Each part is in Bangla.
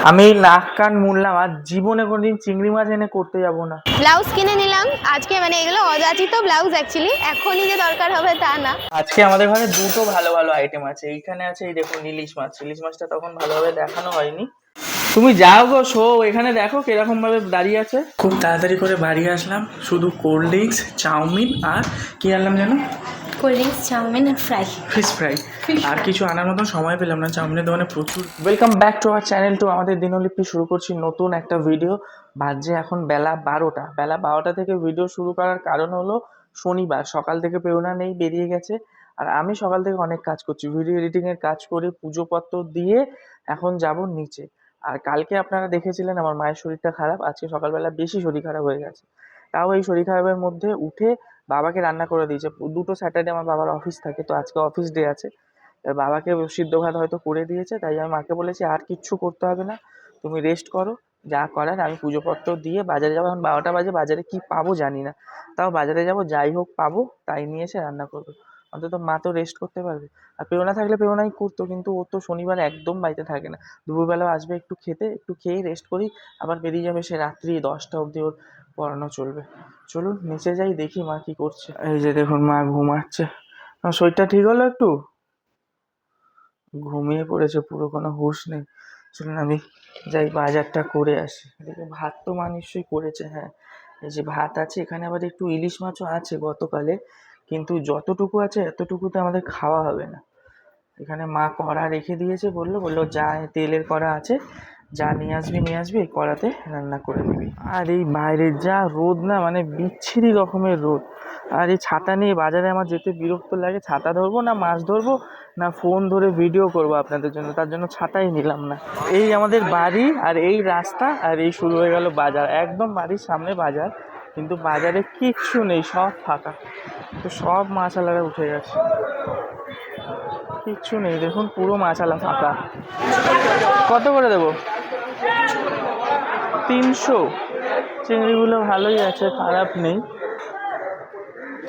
আমি নাক কান মুড়লাম, আর জীবনে কোনদিন চিংড়ি মাছ এনে করতে যাব না। ব্লাউজ কিনে নিলাম আজকে, মানে এগুলো অযাচিত ব্লাউজ অ্যাকচুয়ালি, এখনই যে দরকার হবে তা না। আজকে আমাদের ঘরে দুটো ভালো ভালো আইটেম আছে। এইখানে আছে, এই দেখুন, ইলিশ মাছ। ইলিশ মাছটা তখন ভালোভাবে দেখানো হয়নি। তুমি যাও গো, শো এখানে দেখো কিরকম ভাবে দাঁড়িয়ে আছে। খুব তাড়াতাড়ি করে বাড়ি আসলাম, শুধু কোল্ড ড্রিঙ্কস, চাউমিন আর কি আনলাম জানো? কোল্ড ড্রিঙ্কস, চাউমিন আর ফ্রাই, ফিশ ফ্রাই। আর কিছু আনার মতন সময় পেলাম না, চাউমিনের দোকানে প্রচুর। Welcome back to our channel, to আমাদের দিনলিপি। শুরু করছি নতুন একটা ভিডিও। বাজে এখন বেলা 12টা। বেলা 12টা থেকে ভিডিও শুরু করার কারণ হলো শনিবার সকাল থেকে পেওনা নেই, বেরিয়ে গেছে। আর আমি সকাল থেকে অনেক কাজ করছি, ভিডিও এডিটিং এর কাজ করে পুজোপত্র দিয়ে এখন যাব নিচে। আর কালকে আপনারা দেখেছিলেন আমার মায়ের শরীরটা খারাপ, আজকে সকালবেলা বেশি শরীর খারাপ হয়ে গেছে। তাও এই শরীর খারাপের মধ্যে উঠে বাবাকে রান্না করে দিয়েছে। দুটো স্যাটারডে আমার বাবার অফিস থাকে, তো আজকে অফিস ডে আছে। বাবাকে সিদ্ধ ভাত হয়তো করে দিয়েছে, তাই আমি মাকে বলেছি আর কিচ্ছু করতে হবে না, তুমি রেস্ট করো, যা করার। আমি পুজোপত্র দিয়ে বাজারে যাবো। এখন 12টা বাজে, বাজারে কি পাবো জানি না, তাও বাজারে যাব, যাই হোক পাবো তাই নিয়ে এসে রান্না করবো। অন্তত মা তো রেস্ট করতে পারবে। আর পেওনা থাকলে পেওনাই করতো, কিন্তু ও তো শনিবার একদম বাড়িতে থাকে না। দুপুরবেলা আসবে একটু খেতে, একটু খেয়ে রেস্ট করি, আবার বেরিয়ে যাবে সে রাত্রি 10টা অবধি ওর পড়ানো চলবে। চলুন নিচে যাই, দেখি মা কি করছে। এই যে দেখুন, মা ঘুমাচ্ছে। আমার শরীরটা ঠিক হলো একটু, ঘুমিয়ে পড়েছে পুরো, কোনো হুঁশ নেই। চলুন আমি যাই বাজারটা করে আসি। এদিকে ভাত তো মা নিশ্চয়ই করেছে, হ্যাঁ এই যে ভাত আছে, এখানে আবার একটু ইলিশ মাছও আছে গতকালে, কিন্তু যতটুকু আছে এতটুকুতে আমাদের খাওয়া হবে না। এখানে মা কড়া রেখে দিয়েছে, বললো যা তেলের কড়া আছে, যা নিয়ে আসবি এই কড়াতে রান্না করে নিবি। আর এই বাইরের যা রোদ না, মানে বিচ্ছিরি রকমের রোদ। আর এই ছাতা নিয়ে বাজারে আমার যেতে বিরক্ত লাগে। ছাতা ধরবো না মাছ ধরবো, না ফোন ধরে ভিডিও করবো আপনাদের জন্য, তার জন্য ছাতাই নিলাম না। এই আমাদের বাড়ি, আর এই রাস্তা, আর এই শুরু হয়ে গেল বাজার। একদম বাড়ির সামনে বাজার, কিন্তু বাজারে কিচ্ছু নেই, সব ফাঁকা। তো সব মাছওয়ালারা উঠে গেছে, কিচ্ছু নেই, দেখুন পুরো মাছালা ফাঁকা। কত করে দেবো? 300। চিংড়িগুলো ভালোই আছে, খারাপ নেই।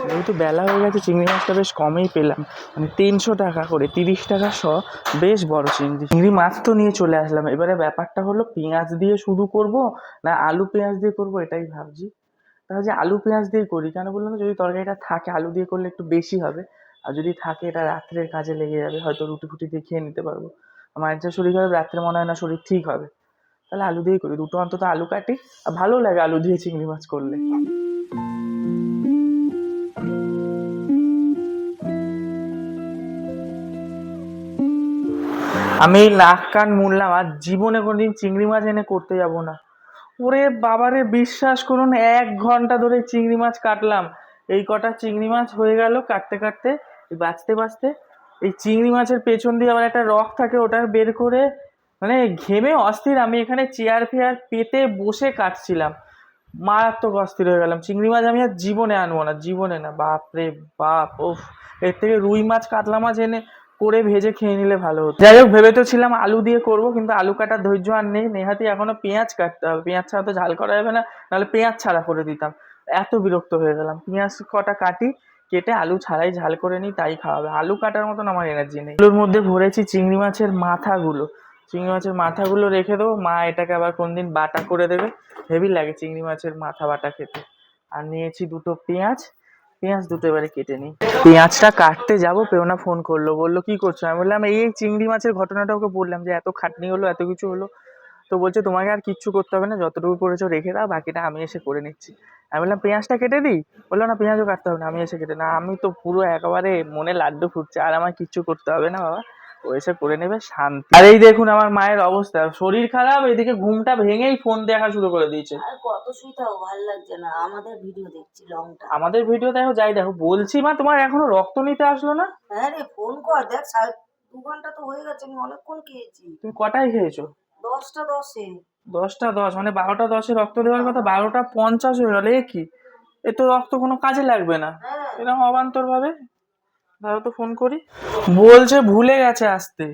যেহেতু বেলা হয়ে গেছে, চিংড়ি মাছটা বেশ কমেই পেলাম, মানে 300 টাকা করে, 30 টাকা শ। বেশ বড় চিংড়ি মাছ তো নিয়ে চলে আসলাম। এবারে ব্যাপারটা হলো পেঁয়াজ দিয়ে শুধু করব না আলু পেঁয়াজ দিয়ে করব, এটাই ভাবছি। তাহলে আলু পেঁয়াজ দিয়ে করি, কেন বললাম না, যদি তরকারিটা থাকে আলু দিয়ে করলে একটু বেশি হবে, আর যদি থাকে এটা রাত্রের কাজে লেগে যাবে, হয়তো রুটি ফুটি দিয়ে খেয়ে নিতে পারবো। আমার যা শরীর খারাপ, রাত্রে মনে হয় না শরীর ঠিক হবে। তাহলে আলু দিয়েই করি, দুটো অন্তত আলু কাটি। আর ভালো লাগে আলু দিয়ে চিংড়ি মাছ করলে। আমি নাক কান মুড়লাম, আর জীবনে কোনোদিন চিংড়ি মাছ এনে করতে যাব না। ওরে বাবারে, বিশ্বাস করুন 1 ঘন্টা ধরে চিংড়ি মাছ কাটলাম। এই কটা চিংড়ি মাছ হয়ে গেল কাটতে কাটতে, বাঁচতে বাঁচতে। এই চিংড়ি মাছের পেছন দিয়ে আবার একটা রক থাকে, ওটা বের করে মানে ঘেমে অস্থির। আমি এখানে চেয়ার ফেয়ার পেতে বসে কাটছিলাম, মারাত্মক অস্থির হয়ে গেলাম। চিংড়ি মাছ আমি আর জীবনে আনবো না, জীবনে না। বাপ রে বাপ, ওফ। এর থেকে রুই মাছ কাতলা মাছ এনে করে ভেজে খেয়ে নিলে ভালো হতো। যাই হোক, ভেবে তো ছিলাম আলু দিয়ে করবো, কিন্তু আলু কাটার ধৈর্য আর নেই। নেহাতি এখনো পেঁয়াজ কাটতে হবে, পেঁয়াজ ছাড়া তো ঝাল করা যাবে না, নাহলে পেঁয়াজ ছাড়া করে দিতাম। এত বিরক্ত হয়ে গেলাম। পেঁয়াজ কটা কাটি, কেটে আলু ছাড়াই ঝাল করে নিই, তাই খাওয়াবে। আলু কাটার মতন আমার এনার্জি নেই। আলুর মধ্যে ভরেছি চিংড়ি মাছের মাথাগুলো, চিংড়ি মাছের মাথাগুলো রেখে দেবো, মা এটাকে আবার কোনদিন বাটা করে দেবে। হেভি লাগে চিংড়ি মাছের মাথা বাটা খেতে। আর নিয়েছি দুটো পেঁয়াজ, পেঁয়াজ দুটো এবারে কেটে নিই। পেঁয়াজটা কাটতে যাবো, পেওনা ফোন করলো, বললো কি করছো? আমি বললাম এই চিংড়ি মাছের ঘটনাটা ওকে বললাম, যে এত খাটনি হলো, এত কিছু হলো। তো বলছে তোমাকে আর কিচ্ছু করতে হবে না, যতটুকু করেছো রেখে দাও, বাকিটা আমি এসে করে নিচ্ছি। আমি বললাম পেঁয়াজটা কেটে দিই? বললো না, পেঁয়াজও কাটতে হবে না, আমি এসে কেটে। না, আমি তো পুরো একেবারে মনে লাড্ডু ফুটছে, আর আমার কিচ্ছু করতে হবে না বাবা, ও এসে করে নেবে, শান্তি। আর এই দেখুন আমার মায়ের অবস্থা, শরীর খারাপ, এদিকে ঘুমটা ভেঙেই ফোন দেখা শুরু করে দিয়েছে। আর কত শুইতাও ভালো লাগছে না, আমাদের ভিডিও দেখছি লংটা। আমাদের ভিডিও দেখো, যাই দেখো, বলছি মা তোমার এখনো রক্ত নিতে আসলো না? হ্যাঁ রে, ফোন কর, দেখ 2 ঘন্টা তো হয়ে গেছে, আমি অনেকক্ষণ খেয়েছি। তুমি কটায় খেয়েছো? 10টা 10-এ। 10টা 10, মানে 12টা 10-এ রক্ত দেওয়ার কথা, 12টা 50 হয়ে গেল। এ কি, এ তো রক্ত কোনো কাজে লাগবে না হ্যাঁ। এরকম অবান্তর ভাবে। দাঁড়াও তো ফোন করি। বলছে ভুলে গেছে আসতে।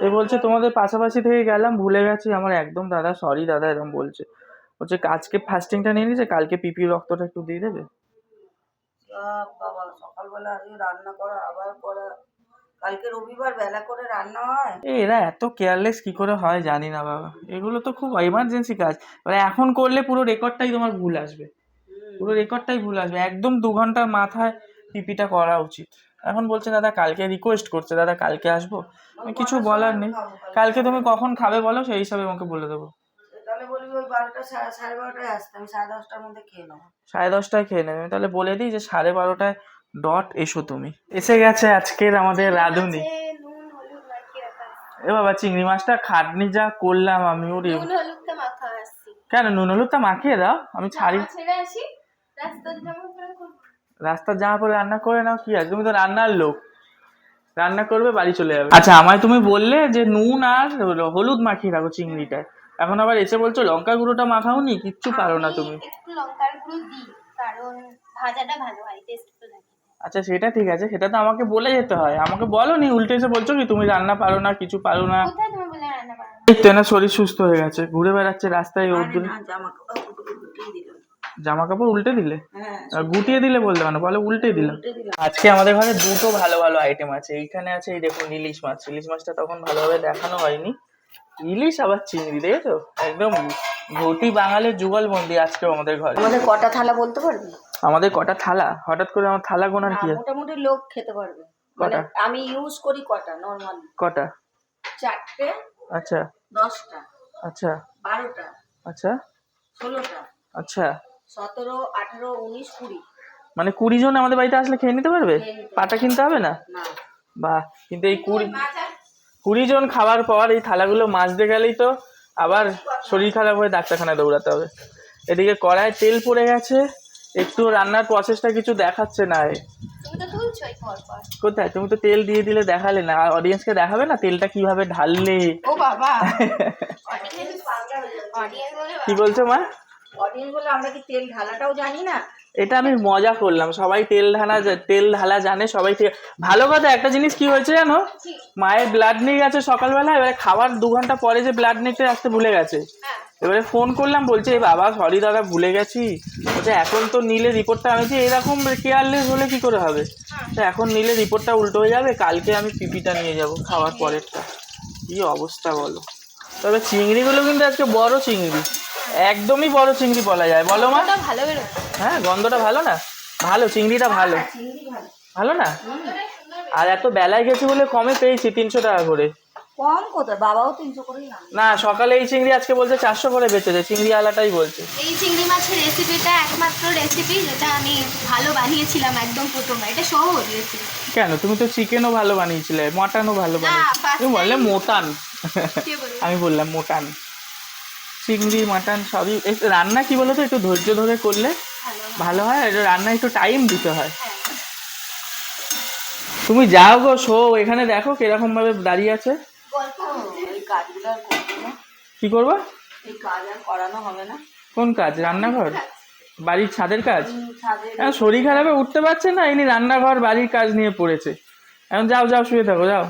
এ বলছে তোমাদের পাশাপাশি থেকে গেলাম, ভুলে গেছি। আমার একদম দাদা, সরি দাদা, এরকম বলছে। বলছে আজকে ফাস্টিংটা নিয়ে নিয়েছে, কালকে পিপি রক্তটা একটু দিয়ে দেবে। বাবা, সকালবেলা আজকে রান্না করা, আবার করা, কালকে রবিবার বেলা করে রান্না হয়। এরা এত কেয়ারলেস কি করে হয় জানি না বাবা, এগুলো তো খুব এমার্জেন্সি কাজ। মানে এখন করলে পুরো রেকর্ডটাই তোমার ভুল আসবে, পুরো রেকর্ডটাই ভুল আসবে। একদম 2 ঘন্টার মাথায় পিপিটা করা উচিত। এখন বলছে দাদা কালকে, রিকোয়েস্ট করছে দাদা কালকে আসবো। আমি কিছু বলার নেই, কালকে তুমি কখন খাবে বলো, সেই হিসাবে আমাকে বলে দেবো। তাহলে বলবি ওই 12টা সাড়ে 12টায় আসতে, আমি 10:30টার মধ্যে খেয়ে নেবো। 10:30টায় খেয়ে নেবে, আমি তাহলে বলে দিই যে 12:30টায় ডট এসো তুমি। এসে গেছে আজকের আমাদের রাঁধুনি। নুন হলুদ মাখিয়ে রাখা আছে। এ বাবা চিংড়ি মাছটা খাটনি যা করলাম আমি, ওরে নুন হলুদটা মাখা আসছি। কেন নুন হলুদটা মাখিয়ে দাও, আমি ছাড়ি। জামা ছেড়ে আসি, রাস্তার জামা পরে করবো। রাস্তার জামা পরে রান্না করে নাও, কি আছে, তুমি তো রান্নার লোক, রান্না করবে বাড়ি চলে যাবে। আচ্ছা আমায় তুমি বললে যে নুন আর হলুদ মাখিয়ে রাখো চিংড়িটায়, এখন আবার এসে বলছো লঙ্কা গুঁড়োটা মাখাওনি, কিচ্ছু পারো না তুমি। একটু লঙ্কার গুঁড়ো দিই, কারণ ভাজাটা ভালো হয়, টেস্টফুল লাগে। আচ্ছা সেটা ঠিক আছে, সেটা তো আমাকে বলে যেতে হয়, আমাকে বলো নি, উল্টে এসে বলছো কি তুমি রান্না পারো না, কিছু পারো না। কোথায় তুমি বলে রান্না পারো না? দেখতে না শরীর সুস্থ হয়ে গেছে, ঘুরে বেড়াচ্ছে রাস্তায় আরে ওর না, জামা কাপড় গুটিয়ে দিলাম। জামা কাপড় উল্টে দিলে, হ্যাঁ গুটিয়ে দিলে বলতে মানে বলে উল্টে দিলাম। উল্টে দিলাম। আজকে আমাদের ঘরে দুটো ভালো ভালো আইটেম আছে। এইখানে আছে এই দেখুন ইলিশ মাছ, ইলিশ মাছটা তখন ভালোভাবে দেখানো হয়নি। ইলিশ আবার চিংড়ি, দেখেছো একদম ঘটি বাঙালির যুগলবন্দি আজকে আমাদের ঘরে। আমাদের কটা থালা বলতে পারবি? আমাদের কটা থালা, হঠাৎ করে আমার থালা গোনার কি আছে? মোটামুটি লোক খেতে পারবে। মানে কটা? আমি ইউজ করি কটা নরমালি? কটা? 4টে, আচ্ছা 10টা, আচ্ছা 12টা, আচ্ছা 16টা, আচ্ছা 17, 18, 19, 20। মানে 20 জন আমাদের বাড়িতে আসলে খেয়ে নিতে পারবে? খেয়ে নিতে পাটা কিনতে হবে না? না। বাহ, কিন্তু এই 20 জন খাবার পর এই থালাগুলো মাজতে গেলেই তো আবার শরীর খারাপ হয়ে ডাক্তারখানায় দৌড়াতে হবে। এদিকে কড়ায় তেল পড়ে গেছে, একটু রান্নার প্রসেসটা কিছু দেখাচ্ছে না। তুমি তো তুলছোই পর পর। কোথায়, তুমি তো তেল দিয়ে দিলে দেখালে না, অডিয়েন্সকে দেখাবে না তেলটা কিভাবে ঢাললে। ও বাবা, অডিয়েন্স বলে কি বলছো মা? অডিয়েন্স বলে আমরা কি তেল ঢালাটাও জানি না? এটা আমি মজা করলাম, সবাই তেল ঢালা জানে সবাই। ভালো কথা, একটা জিনিস কি হয়েছে জানো, মায়ের ব্লাড নিয়ে গেছে সকালবেলা, এবারে খাবার 2 ঘন্টা পরে যে ব্লাড নিতে আসতে ভুলে গেছে। এবারে ফোন করলাম, বলছে এই বাবা সরি দাদা ভুলে গেছি। বলছে এখন তো নিলে রিপোর্টটা, আমি যে এরকম কেয়ারলেস হলে কি করে হবে, তো এখন নিলে রিপোর্টটা উল্টো হয়ে যাবে, কালকে আমি পিপিটা নিয়ে যাব খাওয়ার পরেরটা। কি অবস্থা বলো। তবে চিংড়িগুলো কিন্তু আজকে বড় চিংড়ি, একদমই বড় চিংড়ি বলা যায়, বলো মা? ওটা ভালো বেরো। হ্যাঁ গন্ধটা ভালো না, ভালো চিংড়িটা ভালো, চিংড়ি ভালো। ভালো না? আর এত বেলায় গেছি বলে কমে পেয়েছি 300 টাকা করে। কম কোথায়, বাবাও 300 করেই না। না সকালে এই চিংড়ি আজকে বলছে 400 করে বেচেছে, চিংড়ি আলাটাই বলছে। এই চিংড়ি মাছের রেসিপিটা একমাত্র রেসিপি যেটা আমি ভালো বানিয়েছিলাম একদম প্রথমে। এটা সহজ রেসিপি। কেন, তুমি তো চিকেনও ভালো বানিয়েছিলে, মটনও ভালো বানিয়েছিলে, first তুমি বললে time- মোটান, কে বলল? আমি বললাম মোটান। চিংড়ি মাটন সবই রান্না কি বলতো একটু ধৈর্য ধরে করলে ভালো হয়, এটা রান্না একটু টাইম দিতে হয়। তুমি যাও গো শো, এখানে দেখো কিরকম ভাবে দাঁড়িয়ে আছে। এই কাজগুলো আর করবো না। কি করবো? এই কাজ আর করানো হবে না। কোন কাজ? রান্নাঘর, বাড়ির ছাদের কাজ? ছাদের এখন শরীর খারাপে উঠতে পারছে না, ইনি রান্নাঘর বাড়ির কাজ নিয়ে পড়েছে। এখন যাও যাও শুয়ে থাকো যাও।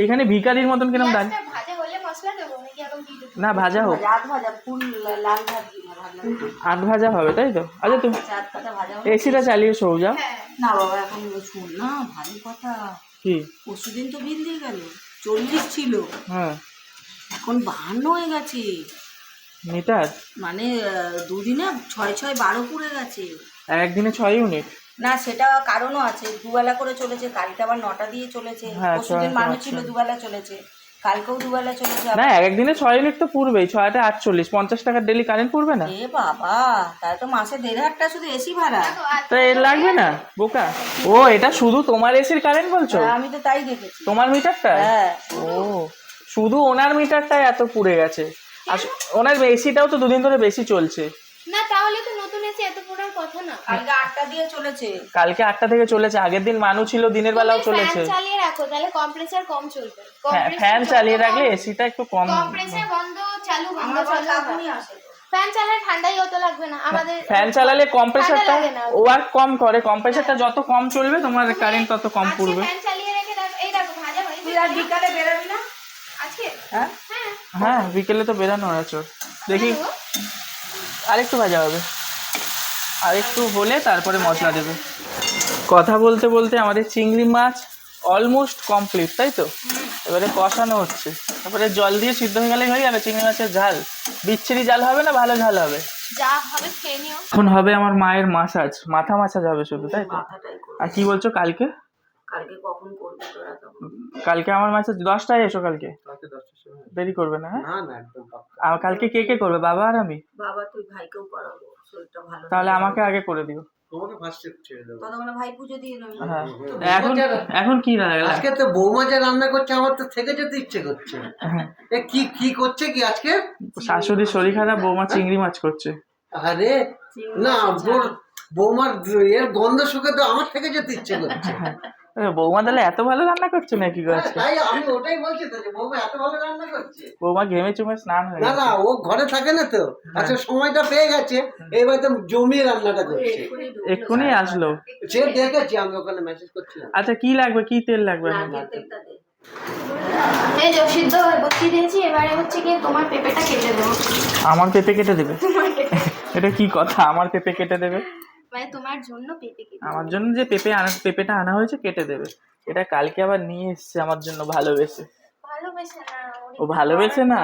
এখানে ভিখারির মতন কিরকম দাঁড়িয়ে। পেঁয়াজটা ভাজা হলে মশলা দেবো নাকি এখন দিয়ে দেবো? না ভাজা হোক, রাত ভাজা ফুল লাল ভাজি না ভাজলাম। 8 ভাজা হবে তাই তো? আচ্ছা তুমি 4 পাতা ভাজা হলো। এসিটা চালিয়ে শো যাও। হ্যাঁ। না বাবা এখন শুন না, ভারী কথা। কি? পরশুদিন তো বিল দিয়ে গেল, 40 ছিল, হ্যাঁ এখন 52 হয়ে গেছে। মিটার মানে দুদিনে 6, 6, 12 পুড়ে গেছে। একদিনে 6 ইউনিট? না সেটা কারণও আছে, দুবেলা করে চলেছে, গাড়িটা আবার 9টা দিয়ে চলেছে। হ্যাঁ, পরশুদিন ছয়টা মানুষ আছে। ছিল, দুবেলা চলেছে, কালকেও দুবেলা চলেছে। না একদিনে 6 ইউনিট তো পুরবেই, 6টা 48, 50 টাকার ডেলি কারেন্ট পড়বে না? এ বাবা, তাহলে তো মাসে 1,500 টাকা শুধু এসি ভাড়া। তো এর লাগবে না বোকা? ও এটা শুধু তোমার এসির কারেন্ট বলছো? আমি তো তাই দেখেছি। তোমার মিটারটা? হ্যাঁ। ও শুধু ওনার মিটারটাই এত পুড়ে গেছে, আর ওনার এসিটাও তো 2 দিন ধরে বেশি চলছে। না তাহলে তো নতুন এসে এত পড়ার কথা না। কালকে 8টা দিয়ে চলেছে। কালকে 8টা থেকে চলেছে, আগের দিন মানু ছিল, দিনের বেলাও চলেছে। ফ্যান চালিয়ে রাখো তাহলে কম্প্রেসার কম চলবে। হ্যাঁ ফ্যান চালিয়ে রাখলে এসিটা একটু কম। কম্প্রেসার বন্ধ চালু বন্ধ আমার চালু এখনই আসে তো। ফ্যান চালালে ঠান্ডাই অত লাগবে না আমাদের। ফ্যান চালালে কম্প্রেসারটা ঠান্ডা লাগে না। ওয়ার্ক কম করে, কম্প্রেসারটা যত কম চলবে তোমার কারেন্ট তত কম আজকে পড়বে। ফ্যান চালিয়ে রেখে দেখো, এই দেখো ভাজা হয়ে তুই আর বিকালে বেরোবি না? আজকে। হ্যাঁ হ্যাঁ হ্যাঁ বিকেলে তো বেরানো আছে, দেখি দেখো। আরেকটু ভাজা হবে, আরেকটু হলে তারপরে মশলা দেবে। কথা বলতে বলতে আমাদের চিংড়ি মাছ অলমোস্ট কমপ্লিট, তাই তো? এবারে কষানো হচ্ছে, তারপরে জল দিয়ে সিদ্ধ হয়ে গেলেই হয়ে যাবে চিংড়ি মাছের ঝাল। বিচ্ছিরি ঝাল হবে না ভালো ঝাল হবে? যা হবে খেয়ে নিও। এখন হবে আমার মায়ের মাসাজ, মাথা মাসাজ হবে শুধু, তাই তো? মাথাটাই করবো। আর কি বলছো কালকে? কালকে কখন করবি তোরা তখন? কালকে আমার মাসাজ 10টায় এসো কালকে, দেরি করবে না? হ্যাঁ আর কালকে কে কে করবে, বাবা আর আমি? বাবা তুই ভাইকেও করাবো, শরীরটা ভালো তাহলে আমাকে আগে করে দিও। ততক্ষণে ভাই পুজো দিয়ে নেবে। হ্যাঁ এখন এখন কি লাগলো? আজকে তো বৌমা যা রান্না করছে আমার তো থেকে যেতে ইচ্ছে করছে। এ কি কি করছে কি আজকে? শাশুড়ির শরীর খারাপ, বৌমা চিংড়ি মাছ করছে। আরে না, বৌমার এর গন্ধ শুকে তো আমার থেকে যেতে ইচ্ছে করছে। বৌমা তাহলে এত ভালো রান্না করছে নাকি গো আজকে? তাই আমি ওটাই বলছি তো, যে বৌমা এত ভালো রান্না করছে। বৌমা ঘেমে চুমে স্নান হয়ে না গেছে। না, ও ঘরে থাকে না তো, আচ্ছা সময়টা পেয়ে গেছে, এবার তো জমিয়ে রান্নাটা করছে। এক্ষুনি আসলো। সে দেখেছি, আমি ওখানে মেসেজ করছিলাম। আচ্ছা কি লাগবে, কি তেল লাগবে? নারকেল তেলটা দে। এই যে সিদ্ধ বসিয়ে দিয়েছি, এবারে হচ্ছে কি তোমার পেঁপেটা কেটে দেবো। আমার পেঁপে কেটে দেবে? এটা কি কথা, আমার পেঁপে কেটে দেবে? মানে তোমার জন্য পেঁপে কেটে আমার জন্য যে পেঁপেটা আনা হয়েছে কেটে দেবে? এটা কালকে আবার নিয়ে এসছে আমার জন্য ভালোবেসে। ভালোবেসে না, ও ভালোবেসে না?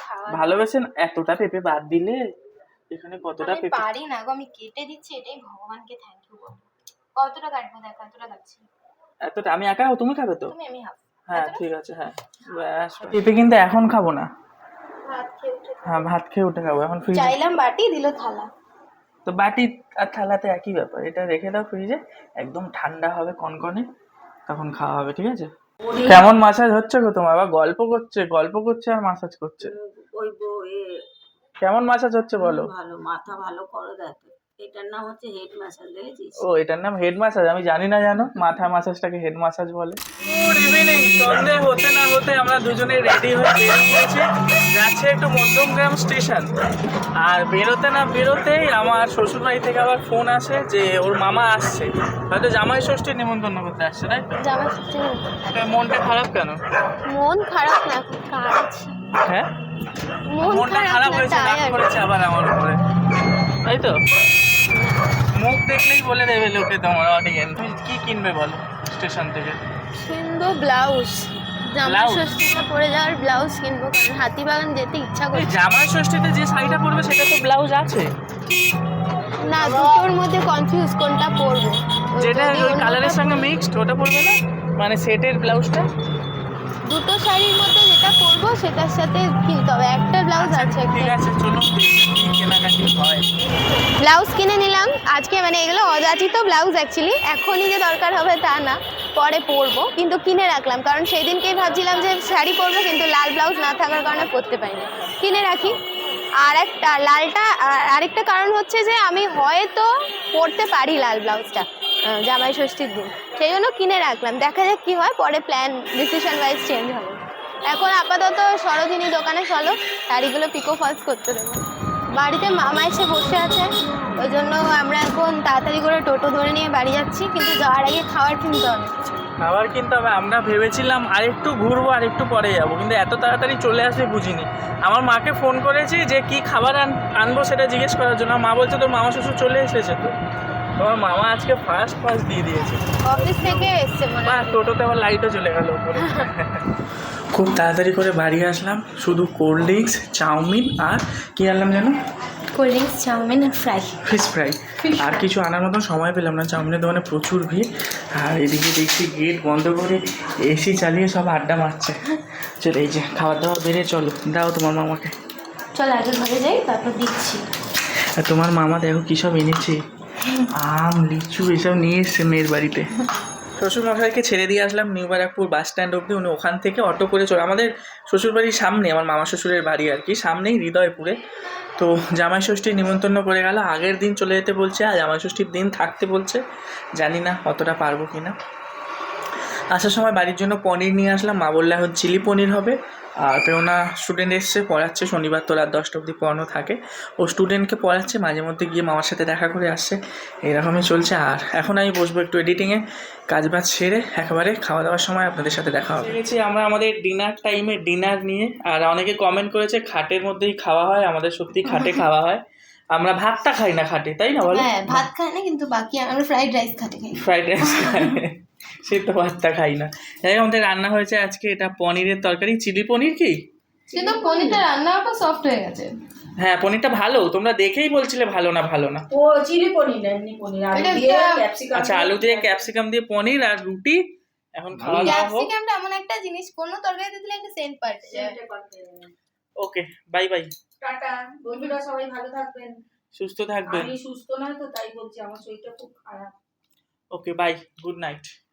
খাওয়া ভালোবেসে না? এতটা পেঁপে বাদ দিলে এখানে কতটা আমি পেঁপে। পারি না গো, আমি কেটে দিচ্ছি, এটাই ভগবানকে থ্যাংক ইউ বলবো। কতটা কাটবো দেখ, কতটা কাটছি। এতটা আমি একা, তুমি খাবে তো? আমি হাফ হ্যাঁ ঠিক আছে, হ্যাঁ ব্যাস। পেঁপে কিন্তু এখন খাবো না, ভাত খেয়ে উঠে হ্যাঁ ভাত খেয়ে উঠে খাবো। এখন ফ্রিজে চাইলাম বাটি, দিল থালা। তো বাটি আর থালাতে একই ব্যাপার, এটা রেখে দাও ফ্রিজে, একদম ঠান্ডা হবে কনকনে, তখন খাওয়া হবে, ঠিক আছে? কেমন মাসাজ হচ্ছে গো তোমার? আবার গল্প করছে আর মাসাজ করছে। ওই কেমন মাসাজ হচ্ছে বলো? ভালো, মাথা ভালো করে দেখ। এটার নাম হচ্ছে হেড ম্যাসাজ, দেখেছিস? ও এটার নাম হেড মাসাজ, আমি জানি না জানো, মাথা মাসাজটাকে হেড মাসাজ বলে। গুড ইভিনিং, সন্ধে হতে না হতে আমরা দুজনে রেডি হয়ে বেরিয়ে গিয়েছি, যাচ্ছে একটু মধ্যমগ্রাম স্টেশন। আর বেরোতে না বেরোতেই আমার শ্বশুরবাড়ি থেকে আবার ফোন আসে যে ওর মামা আসছে, হয়তো জামাই ষষ্ঠীর নিমন্ত্রণ করতে আসছে, তাই তো? জামা ষষ্ঠী তো মনটা খারাপ কেন? মন খারাপ না, কাজ। হ্যাঁ মন মনটা খারাপ না, হয়েছে, রাগ tired। করেছে আবার আমার উপরে, তাই তো? মুখ দেখলেই বলে দেবে লোকে তোমার অডিয়েন্স। তুমি কি কিনবে বলো স্টেশন থেকে? কিনবো ব্লাউজ, জামা ব্লাউজ? ষষ্ঠীতে পরে যাওয়ার ব্লাউজ কিনবো, কারণ হাতিবাগান যেতে ইচ্ছা এই করছে। জামাই ষষ্ঠীতে যে শাড়িটা পরবে সেটা তো ব্লাউজ আছে, না, দুটোর মধ্যে কনফিউজ কোনটা পরবো। যেটা যদি ওই অন্যটা কালারের সঙ্গে মিক্সড ওটা পরবে না, মানে সেটের ব্লাউজটা। দুটো শাড়ির মধ্যে যেটা পরবো সেটার সাথে কিনতে হবে, একটা ব্লাউজ আছে। ঠিক আছে চলো দেখি কি কেনাকাটি হয়। ব্লাউজ কিনে নিলাম আজকে, মানে এগুলো অযাচিত ব্লাউজ অ্যাকচুয়ালি, এখনই যে দরকার হবে তা না, পরে পরবো, কিন্তু কিনে রাখলাম, কারণ সেই দিনকেই ভাবছিলাম যে শাড়ি পরবো, কিন্তু লাল ব্লাউজ না থাকার কারণে পরতে পারি না, কিনে রাখি। আর একটা লালটা, আরেকটা কারণ হচ্ছে যে আমি হয়তো পরতে পারি লাল ব্লাউজটা জামাই ষষ্ঠীর দিন, সেই জন্য কিনে রাখলাম, দেখা যাক কী হয়, পরে প্ল্যান ডিসিশন ওয়াইজ চেঞ্জ হবে। এখন আপাতত সরোজিনী দোকানে চলো, শাড়িগুলো পিকো ফলস করতে দেবো। বাড়িতে মামা এসে বসে আছে, ওই জন্য আমরা এখন তাড়াতাড়ি করে টোটো ধরে নিয়ে বাড়ি যাচ্ছি, কিন্তু যাওয়ার আগে খাবার কিনতে হবে। খাবার কিনতে হবে, আমরা ভেবেছিলাম আরেকটু ঘুরবো আর একটু পরে যাবো, কিন্তু এত তাড়াতাড়ি চলে আসবে বুঝিনি। আমার মাকে ফোন করেছি যে কি খাবার আনবো সেটা জিজ্ঞেস করার জন্য, মা বলছে তোর মামা শ্বশুর চলে এসেছে তো। তোমার মামা আজকে ফার্স্ট দিয়ে দিয়েছে, অফিস থেকে এসছে মনে হয়। টোটোতে আবার লাইটও চলে গেল উপরে। খুব তাড়াতাড়ি করে বাড়ি আসলাম, শুধু কোল্ড ড্রিঙ্কস, চাউমিন আর কি আনলাম যেন, কোল্ড ড্রিঙ্কস, চাউমিন আর ফ্রাই, ফিশ ফ্রাই। আর কিছু আনার মতন সময় পেলাম না, চাউমিনের দোকানে প্রচুর ভিড়। আর এদিকে দেখছি গেট বন্ধ করে এসি চালিয়ে সব আড্ডা মারছে। চলো এই যে খাবার দাবার বেড়ে, চলো দাও তোমার মামাকে। চল আগে ঘরে যাই, তারপর দিচ্ছি। আর তোমার মামা দেখো কী সব এনেছে, আম লিচু এসব নিয়ে এসছে মেয়ের বাড়িতে। শ্বশুরমশাইকে ছেড়ে দিয়ে আসলাম নিউ ব্যারাকপুর বাস স্ট্যান্ড অবধি, উনি ওখান থেকে অটো করে চলে, আমাদের শ্বশুরবাড়ির সামনে, আমার মামা শ্বশুরের বাড়ি আর কি সামনেই, হৃদয়পুরে। তো জামাই ষষ্ঠীর নিমন্ত্রণ করে গেল, আগের দিন চলে যেতে বলছে, আর জামাই ষষ্ঠীর দিন থাকতে বলছে, জানি না অতটা পারবো কি না। আসার সময় বাড়ির জন্য পনির নিয়ে আসলাম, মা বললে এখন চিলি পনির হবে। আর প্রেরণা স্টুডেন্ট এসছে, পড়াচ্ছে, শনিবার তো রাত 10টা অবধি পড়ানো থাকে, ও স্টুডেন্টকে পড়াচ্ছে, মাঝে মধ্যে গিয়ে মামার সাথে দেখা করে আসছে, এরকমই চলছে। আর এখন আমি বসবো একটু এডিটিংয়ে, কাজবাজ সেরে একেবারে খাওয়া দাওয়ার সময় আপনাদের সাথে দেখা হবে। দেখেছি আমরা আমাদের ডিনার টাইমে ডিনার নিয়ে, আর অনেকে কমেন্ট করেছে খাটের মধ্যেই খাওয়া হয়, আমাদের সত্যি খাটে খাওয়া হয়, আমরা ভাতটা খাই না খাটে, তাই না বলো? হ্যাঁ ভাত খাই না, কিন্তু বাকি আমরা ফ্রাইড রাইস খাই। ফ্রাইড রাইস খাই, সেদ্ধ ভাতটা খাই না। যাই হোক, আমাদের রান্না হয়েছে আজকে এটা পনিরের তরকারি, চিলি পনির কি? কিন্তু পনিরটা রান্নার পর সফট হয়ে গেছে। হ্যাঁ পনিরটা ভালো, তোমরা দেখেই বলছিলে ভালো না ভালো না। ও চিলি পনির না, এমনি পনির, আলু এটা দিয়ে একটা- ক্যাপসিকাম আচ্ছা আলু দিয়ে ক্যাপসিকাম দিয়ে পনির আর রুটি, এখন খাওয়া দাওয়া হোক। ক্যাপসিকামটা এমন একটা জিনিস, কোন তরকারিতে দিলে একটা সেন্ট পাল্টে যায়। ওকে বাই বাই, টাটা বন্ধুরা, সবাই ভালো থাকবেন। সুস্থ থাকবেন। আমি সুস্থ নয় তো, তাই বলছি, আমার শরীরটা খুব খারাপ। Okay bye, good night.